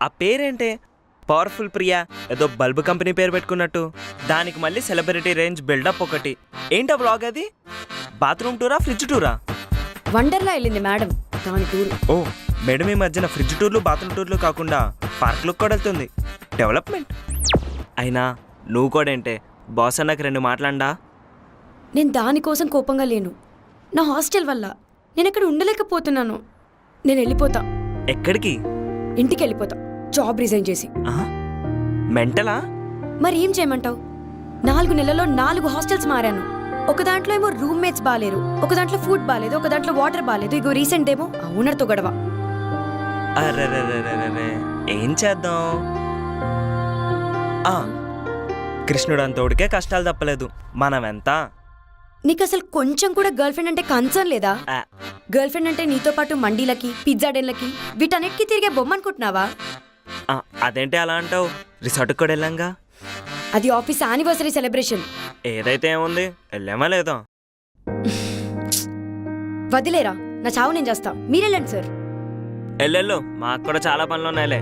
ఆ పేరేంటే పవర్ఫుల్ ప్రియా, ఏదో bulb company పేరు పెట్టుకున్నట్టు. దానికి మళ్ళీ సెలబ్రిటీ రేంజ్ బిల్డప్ ఒకటి. ఏంటా వ్లాగ్ అది? బాత్రూమ్ టూరా, ఫ్రిడ్జ్ టూరా? వండర్లా వెళ్ళింది మేడం, దాని టూర్. ఓ మేడం, ఈ మధ్యన ఫ్రిడ్జ్ టూర్లు బాత్రూమ్ టూర్లు కాకుండా పార్క్లకు కూడా వెళ్తుంది. డెవలప్మెంట్. అయినా నువ్వు కూడా ఏంటే బాస్ అన్నకు 2 మాట్లాడా? నేను దానికోసం కోపంగా లేను. నా హాస్టల్ వల్ల నేను ఇక్కడ ఉండలేకపోతున్నాను. నేను వెళ్ళిపోతా. ఎక్కడికి? ఇంటికి వెళ్ళిపోతా, జాబ్ రిజైన్ చేసి. మెంటలా? మరి ఏం చేయమంటావు? 4 నెలల్లో 4 హాస్టల్స్ మారాను. ఒక దాంట్లో ఏమో రూమ్మేట్స్ బాగాలేరు, ఒక దాంట్లో ఫుడ్ బాగాలేదు, ఒక దాంట్లో వాటర్ బాగాలేదు. ఇగో రీసెంట్ ఏమో ఆ ఓనర్తో గొడవ. అరే ఏం చేద్దాం? కృష్ణుడు అంతోడికే కష్టాలు తప్పలేదు, మనం ఎంత? నీకు అసలు కొంచెం కూడా గర్ల్ ఫ్రెండ్ అంటే కన్సర్న్ లేదా? గర్ల్ ఫ్రెండ్ అంటే నీతో పాటు మండీలకి, పిజ్జా డెన్లకి, వీటన్నిటికీ తిరిగే బొమ్మ అనుకుంటున్నావా? అదేంటి అలా అంటావు? రిసార్ట్కి కూడా వెళ్ళాంగా. అది ఆఫీస్ యానివర్సరీ సెలబ్రేషన్. ఏదైతే ఏముంది, వెళ్ళామా లేదా? వదిలేరా, నా చావు నేను చేస్తా. మీరెళ్ళండి సార్. ఎల్లెళ్ళు, మాకు కూడా చాలా పనులు ఉన్నాయిలే.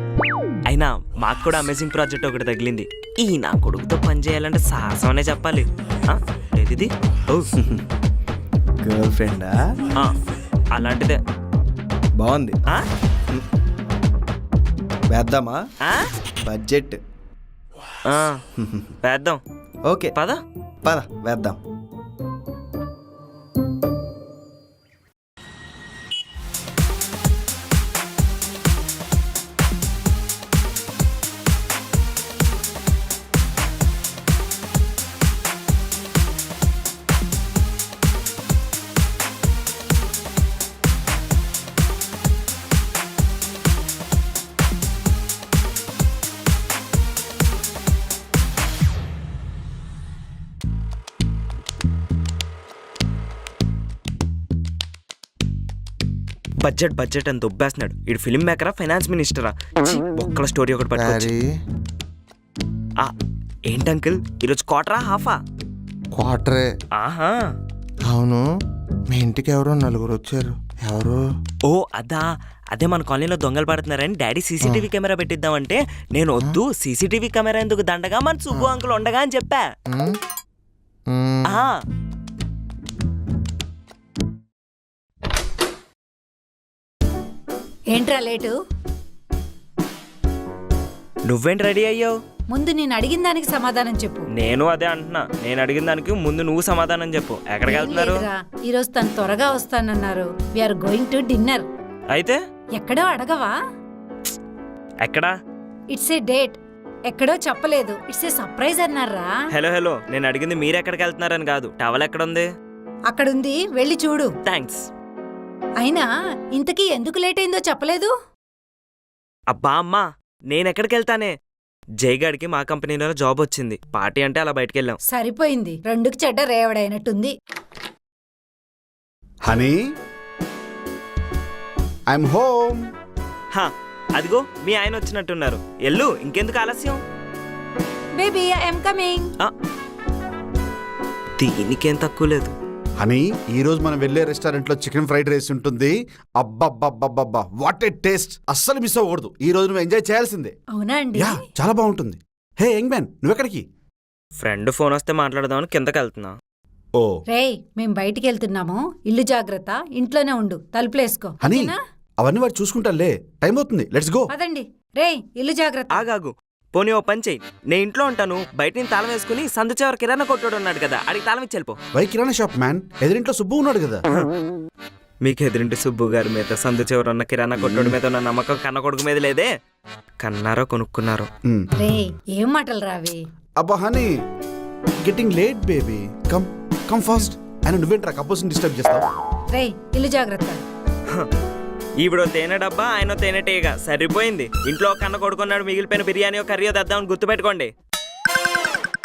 అయినా మాకు కూడా అమేజింగ్ ప్రాజెక్ట్ ఒకటి తగిలింది. ఈ నా కొడుకుతో పని చేయాలంటే సాహసం అనే చెప్పాలి. ఏది? గర్ల్ ఫ్రెండా? అలాంటిదే. బాగుంది. వేద్దామా? బడ్జెట్ వేద్దాం. ఓకే పద పద వేద్దాం. బడ్జెట్ అని దొబ్బేస్తున్నాడు. ఇడు ఫిల్మ్ మేకరా, ఫైనాన్స్ మినిస్టరా? ఒక్కల స్టోరీ ఒకటి పట్టుకోవచ్చు. ఏంటి అంకుల్, ఈరోజు క్వార్టరా హాఫా? క్వార్టరే. ఆహా, అవును. మీ ఇంటికి ఎవరో 4 వచ్చారు. ఎవరు? ఓ అదే మన కాలనీలో దొంగలు పడుతున్నారని డాడీ సీసీటీవీ కెమెరా పెట్టిద్దామంటే నేను వద్దు, సీసీటీవీ కెమెరా ఎందుకు, దండగా మన సుబ్బు అంకుల్ ఉండగా అని చెప్పా. ఏంట్రా లేటు? నువ్వేంటి రెడీ అయ్యావు? ముందు నేను అడిగిన దానికి సమాధానం చెప్పు. నేను అదే అంటున్నా, నేను అడిగిన దానికి ముందు నువ్వు సమాధానం చెప్పు. ఎక్కడికి వెళ్తున్నారు? ఈరోజు తను త్వరగా వస్తానన్నారు. We're going to dinner. అయితే ఎక్కడో అడగవా? ఎక్కడా? It's a date. ఎక్కడో చెప్పలేదు, ఇట్స్ ఏ సర్ప్రైజ్ అన్నారా. హలో, నేను అడిగింది మీరు ఎక్కడికి వెళ్తున్నారని కాదు. టవల్ ఎక్కడుంది? అక్కడుంది, వెళ్ళి చూడు. థ్యాంక్స్. అయినా ఇంతకీ ఎందుకు లేట్ అయిందో చెప్పలేదు. అబ్బా అమ్మా, నేనెక్కడికి వెళ్తానే, జైగాడికి మా కంపెనీలో జాబ్ వచ్చింది. పార్టీ అంటే అలా బయటికి వెళ్ళాం. సరిపోయింది, 2కి చెడ్డ రేవడైనట్టుంది. Honey, I'm home. అదిగో మీ ఆయన వచ్చినట్టున్నారు. ఎల్లు, ఇంకెందుకు ఆలస్యం? Baby I'm coming. దీనికేం తక్కువ లేదు. హనీ, ఈ రోజు మనం వెళ్ళే రెస్టారెంట్ లో చికెన్ ఫ్రైడ్ రైస్ ఉంటుంది. అబ్బబ్బబ్బబ్బబ్బా, వాట్ ఏ టేస్ట్! అస్సలు మిస్ అవ్వకూడదు. ఈ రోజు నువ్వు ఎంజాయ్ చేయాల్సిందే. అవునా అండి? యా, చాలా బాగుంటుంది. హే యంగ్ మ్యాన్, నువ్వెక్కడికి? ఫ్రెండ్ ఫోన్ వస్తే మాట్లాడదామని కిందకి వెళ్తున్నా. ఓ రేయ్, మేం బయటికి వెళ్తున్నాము. ఇల్లు జాగ్రత్త, ఇంట్లోనే ఉండు, తలుపులేసుకో. హనీ, అవన్నీ వాడు చూసుకుంటాలే, టైం అవుతుంది. Let's go. పదండి. రేయ్, ఇల్లు జాగ్రత్త. ఆగాగు, పోనీ ఓ పని చెయ్యి. నేను ఇంట్లో ఉంటాను, బయట నేను తాళం వేసుకుని సందు చివరి కిరాణా కొట్టుడు ఉన్నాడు కదా, అడిగి తాళం ఇచ్చి వెళ్ళిపో. వై కిరాణా షాప్ మ్యాన్? ఎదురింట్లో సుబ్బు ఉన్నాడు కదా. మీకు ఎదురింటి సుబ్బు గారి మీద, సందు చివరి ఉన్న కిరాణా కొట్టుడు మీద ఉన్న నమ్మకం కన్న కొడుకు మీద లేదే. కన్నారో కొనుక్కున్నారో. రేయ్, ఏం మాటలు రావి? అబ్బా honey, getting late baby. Come come fast. ఆయన నువ్వేంట్రా కపుల్స్ డిస్టర్బ్ చేస్తావు? రేయ్, ఇల్లు జాగ్రత్త. ఈవిడో తేనె డబ్బా, ఆయన తేనె టీగ, సరిపోయింది. ఇంట్లో కన్న కొడుకున్నాడు, మిగిలిపోయిన బిర్యానీ కర్రీ తెద్దామని గుర్తుపెట్టుకోండి.